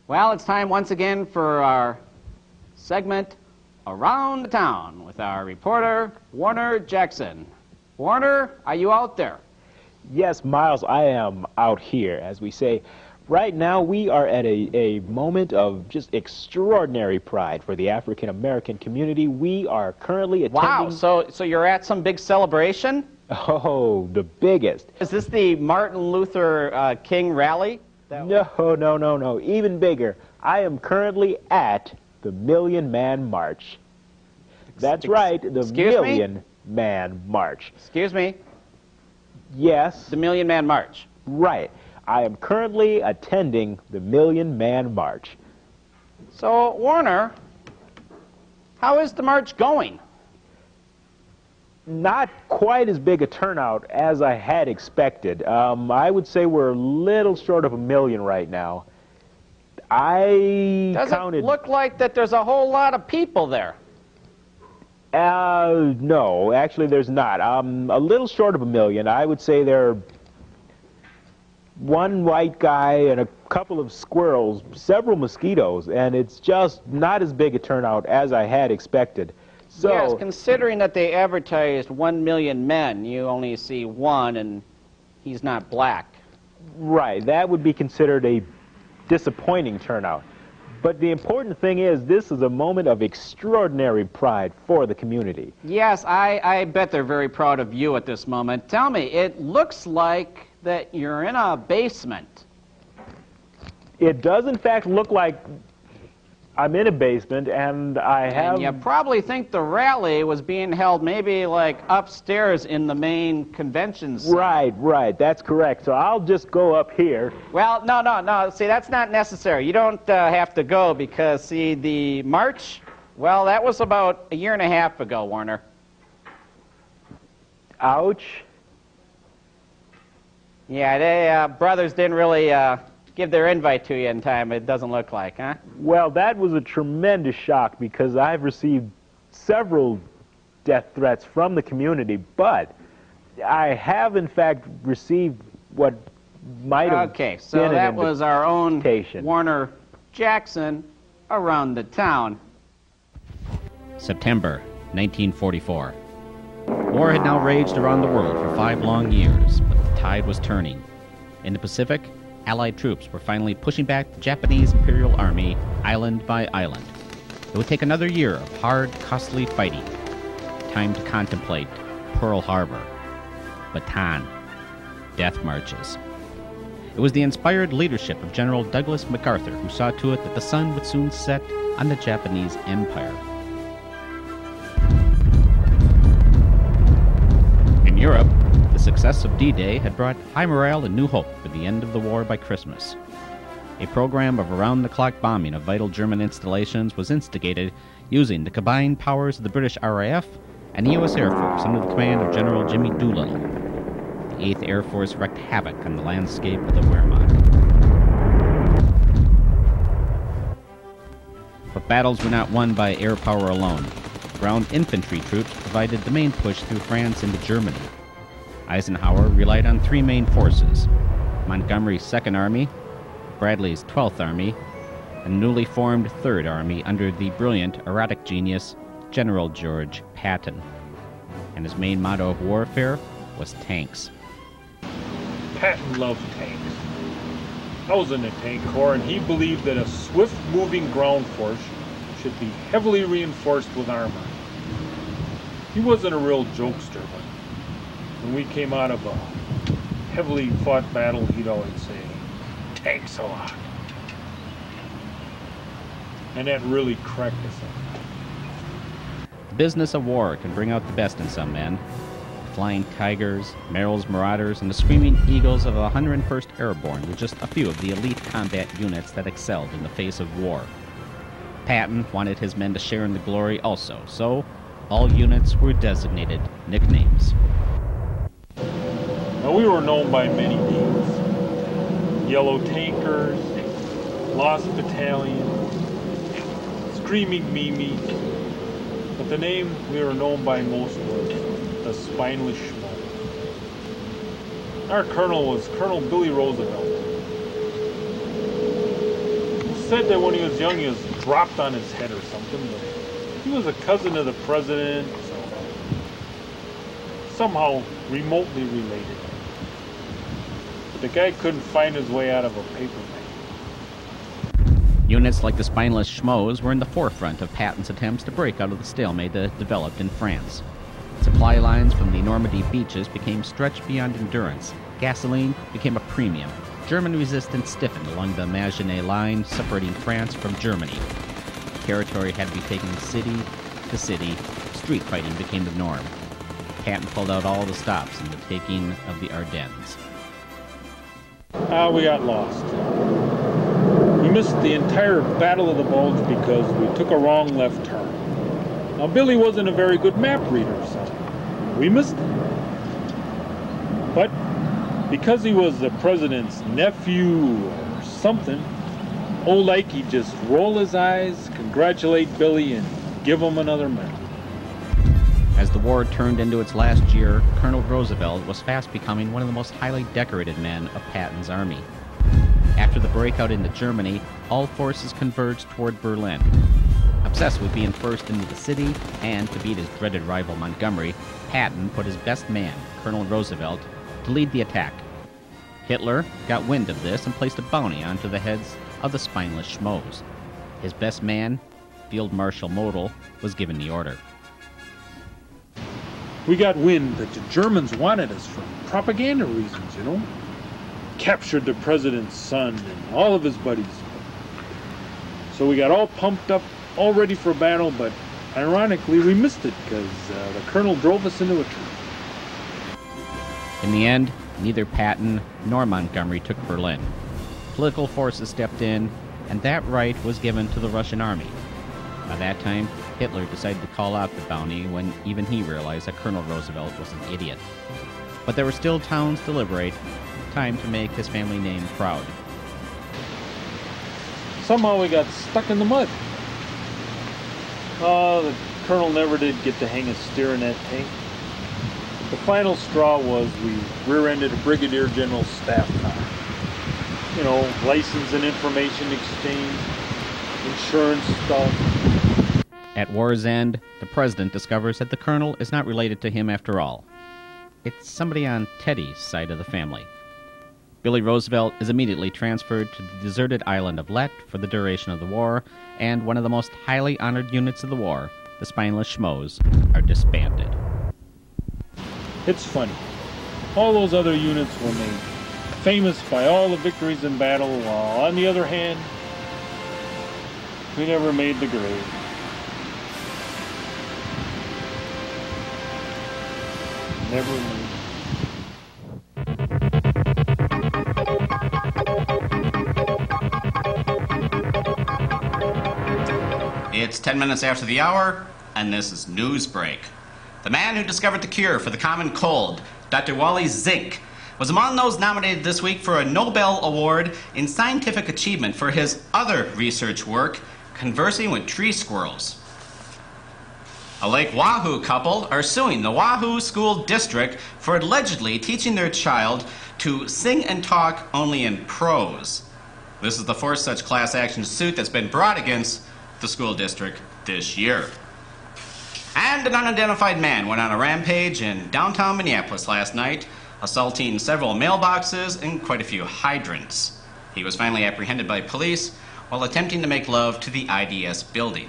Well, it's time once again for our segment Around the Town with our reporter, Warner Jackson. Warner, are you out there? Yes, Miles, I am out here. As we say, right now we are at a moment of just extraordinary pride for the African American community. We are currently attending... Wow, so you're at some big celebration? Oh, the biggest. Is this the Martin Luther King rally? No. Even bigger. I am currently at the Million Man March. That's right, the Million Man March. Excuse me? Yes. The Million Man March. Right. I am currently attending the Million Man March. So, Warner, how is the march going? Not quite as big a turnout as I had expected. I would say we're a little short of 1 million right now. Does it look like that there's a whole lot of people there? No, actually there's not. A little short of 1 million. I would say there are one white guy and a couple of squirrels, several mosquitoes, and it's just not as big a turnout as I had expected. So, yes, considering that they advertised 1 million men, you only see one, and he's not black. Right, that would be considered a disappointing turnout. But the important thing is, this is a moment of extraordinary pride for the community. Yes, I bet they're very proud of you at this moment. Tell me, it looks like that you're in a basement. It does, in fact, look like I'm in a basement, and I have... And you probably think the rally was being held maybe like upstairs in the main convention center. Right, that's correct. So I'll just go up here. Well, no, see, that's not necessary. You don't have to go because, see, the march, well, that was about 1.5 years ago, Warner. Ouch. Yeah, they, brothers didn't really give their invite to you in time, it doesn't look like, huh? Well, that was a tremendous shock because I've received several death threats from the community, but I have, in fact, received what might have Okay, so that was our own Warner Jackson around the town. September 1944. War had now raged around the world for 5 long years, but the tide was turning. In the Pacific, Allied troops were finally pushing back the Japanese Imperial Army island by island. It would take another year of hard, costly fighting. Time to contemplate Pearl Harbor, Bataan, death marches. It was the inspired leadership of General Douglas MacArthur who saw to it that the sun would soon set on the Japanese Empire. In Europe, the success of D-Day had brought high morale and new hope for the end of the war by Christmas. A program of around-the-clock bombing of vital German installations was instigated using the combined powers of the British RAF and the U.S. Air Force under the command of General Jimmy Doolittle. The 8th Air Force wreaked havoc on the landscape of the Wehrmacht. But battles were not won by air power alone. Ground infantry troops provided the main push through France into Germany. Eisenhower relied on 3 main forces: Montgomery's 2nd Army, Bradley's 12th Army, and newly formed 3rd Army under the brilliant erratic genius General George Patton. And his main motto of warfare was tanks. Patton loved tanks. I was in the tank corps, and he believed that a swift-moving ground force should be heavily reinforced with armor. He wasn't a real jokester, but when we came out of a heavily fought battle, he'd always say, "Tanks a lot." And that really cracked us up. The business of war can bring out the best in some men. The Flying Tigers, Merrill's Marauders, and the Screaming Eagles of the 101st Airborne were just a few of the elite combat units that excelled in the face of war. Patton wanted his men to share in the glory also, so all units were designated nicknames. Now, we were known by many names: Yellow Tankers, Lost Battalion, Screaming Mimi, but the name we were known by most was the Spineless Schmo. Our colonel was Colonel Billy Roosevelt. said that when he was young he was dropped on his head or something, but he was a cousin of the president, so somehow remotely related. But the guy couldn't find his way out of a paper bag. Units like the spineless schmoes were in the forefront of Patton's attempts to break out of the stalemate that developed in France. Supply lines from the Normandy beaches became stretched beyond endurance. Gasoline became a premium. German resistance stiffened along the Maginot Line, separating France from Germany. Territory had to be taken city to city. Street fighting became the norm. Patton pulled out all the stops in the taking of the Ardennes. We got lost. We missed the entire Battle of the Bulge because we took a wrong left turn. Now, Billy wasn't a very good map reader, so we missed it. But because he was the president's nephew or something, old Ikey just roll his eyes, congratulate Billy, and give him another medal. As the war turned into its last year, Colonel Roosevelt was fast becoming one of the most highly decorated men of Patton's army. After the breakout into Germany, all forces converged toward Berlin. Obsessed with being first into the city and to beat his dreaded rival Montgomery, Patton put his best man, Colonel Roosevelt, to lead the attack. Hitler got wind of this and placed a bounty onto the heads of the spineless schmoes. His best man, Field Marshal Model, was given the order. We got wind that the Germans wanted us for propaganda reasons, you know. Captured the president's son and all of his buddies. So we got all pumped up, all ready for battle, but ironically we missed it because the colonel drove us into a tree. In the end, neither Patton nor Montgomery took Berlin. Political forces stepped in, and that right was given to the Russian army. By that time, Hitler decided to call out the bounty when even he realized that Colonel Roosevelt was an idiot. But there were still towns to liberate, time to make his family name proud. Somehow we got stuck in the mud. The colonel never did get to hang a steer in that tank. The final straw was we rear-ended a brigadier general's staff car. You know, license and information exchange, insurance stuff. At war's end, the president discovers that the colonel is not related to him after all. It's somebody on Teddy's side of the family. Billy Roosevelt is immediately transferred to the deserted island of Lett for the duration of the war, and one of the most highly honored units of the war, the spineless schmoes, are disbanded. It's funny. All those other units were made famous by all the victories in battle, while on the other hand, we never made the grade. Never made. It's 10 minutes after the hour, and this is Newsbreak. The man who discovered the cure for the common cold, Dr. Wally Zink, was among those nominated this week for a Nobel Award in scientific achievement for his other research work, conversing with tree squirrels. A Lake Wahoo couple are suing the Wahoo School District for allegedly teaching their child to sing and talk only in prose. This is the fourth such class action suit that's been brought against the school district this year. And an unidentified man went on a rampage in downtown Minneapolis last night, assaulting several mailboxes and quite a few hydrants. He was finally apprehended by police while attempting to make love to the IDS building.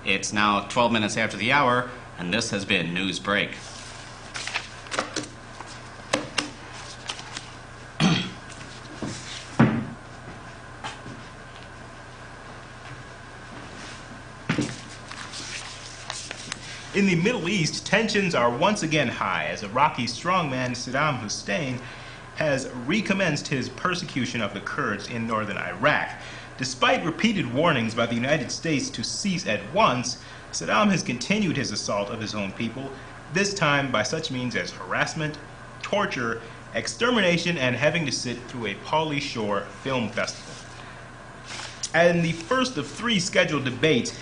It's now 12 minutes after the hour, and this has been Newsbreak. In the Middle East, tensions are once again high as Iraqi strongman Saddam Hussein has recommenced his persecution of the Kurds in northern Iraq. Despite repeated warnings by the United States to cease at once, Saddam has continued his assault of his own people, this time by such means as harassment, torture, extermination, and having to sit through a Pauly Shore film festival. And the first of three scheduled debates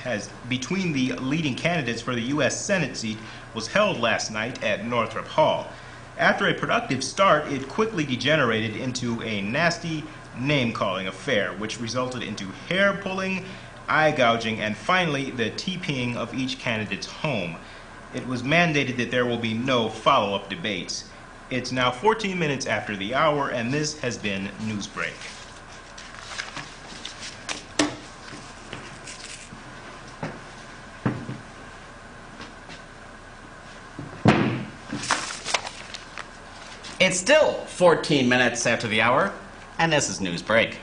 between the leading candidates for the U.S. Senate seat was held last night at Northrop Hall. After a productive start, it quickly degenerated into a nasty, name-calling affair, which resulted into hair pulling, eye gouging, and finally the TPing of each candidate's home. It was mandated that there will be no follow-up debates. It's now 14 minutes after the hour, and this has been Newsbreak. It's still 14 minutes after the hour, and this is Newsbreak.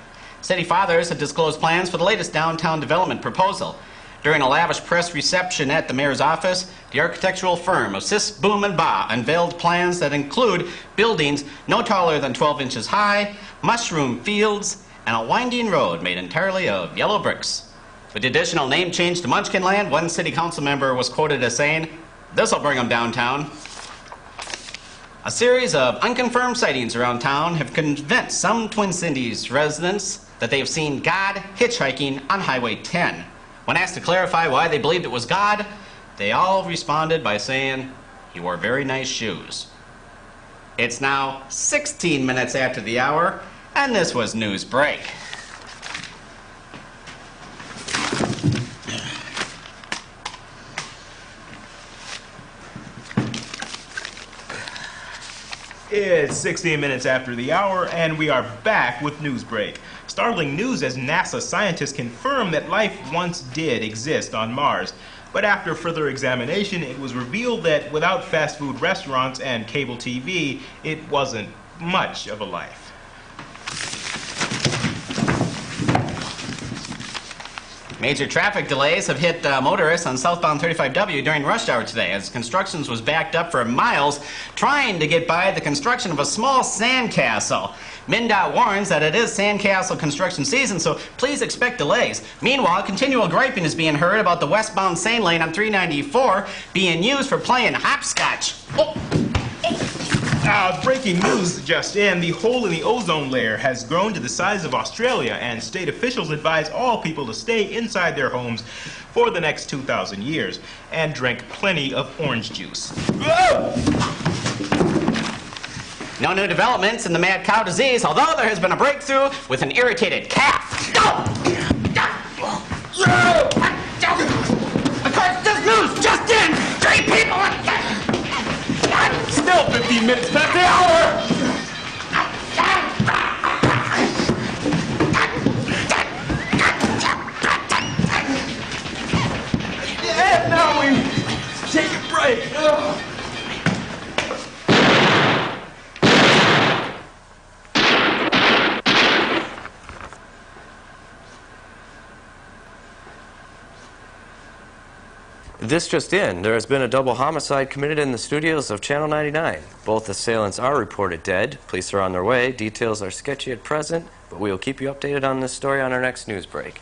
City fathers have disclosed plans for the latest downtown development proposal. During a lavish press reception at the mayor's office, the architectural firm of Sis, Boom and Ba unveiled plans that include buildings no taller than 12 inches high, mushroom fields, and a winding road made entirely of yellow bricks. With the additional name change to Munchkin Land, one city council member was quoted as saying, "This'll bring them downtown." A series of unconfirmed sightings around town have convinced some Twin Cities residents that they have seen God hitchhiking on Highway 10. When asked to clarify why they believed it was God, they all responded by saying, "He wore very nice shoes." It's now 16 minutes after the hour, and this was Newsbreak. It's 16 minutes after the hour, and we are back with Newsbreak. Startling news as NASA scientists confirm that life once did exist on Mars. But after further examination, it was revealed that without fast food restaurants and cable TV, it wasn't much of a life. Major traffic delays have hit motorists on southbound 35W during rush hour today as construction was backed up for miles trying to get by the construction of a small sandcastle. MnDOT warns that it is sandcastle construction season, so please expect delays. Meanwhile, continual griping is being heard about the westbound Sane lane on 394 being used for playing hopscotch. Breaking news just in, the hole in the ozone layer has grown to the size of Australia, and state officials advise all people to stay inside their homes for the next 2,000 years and drink plenty of orange juice. No new developments in the mad cow disease, although there has been a breakthrough with an irritated calf. Of course, this news just in! 3 people! Still 15 minutes past the hour! And now we take a break. This just in, there has been a double homicide committed in the studios of Channel 99. Both assailants are reported dead. Police are on their way. Details are sketchy at present, but we will keep you updated on this story on our next news break.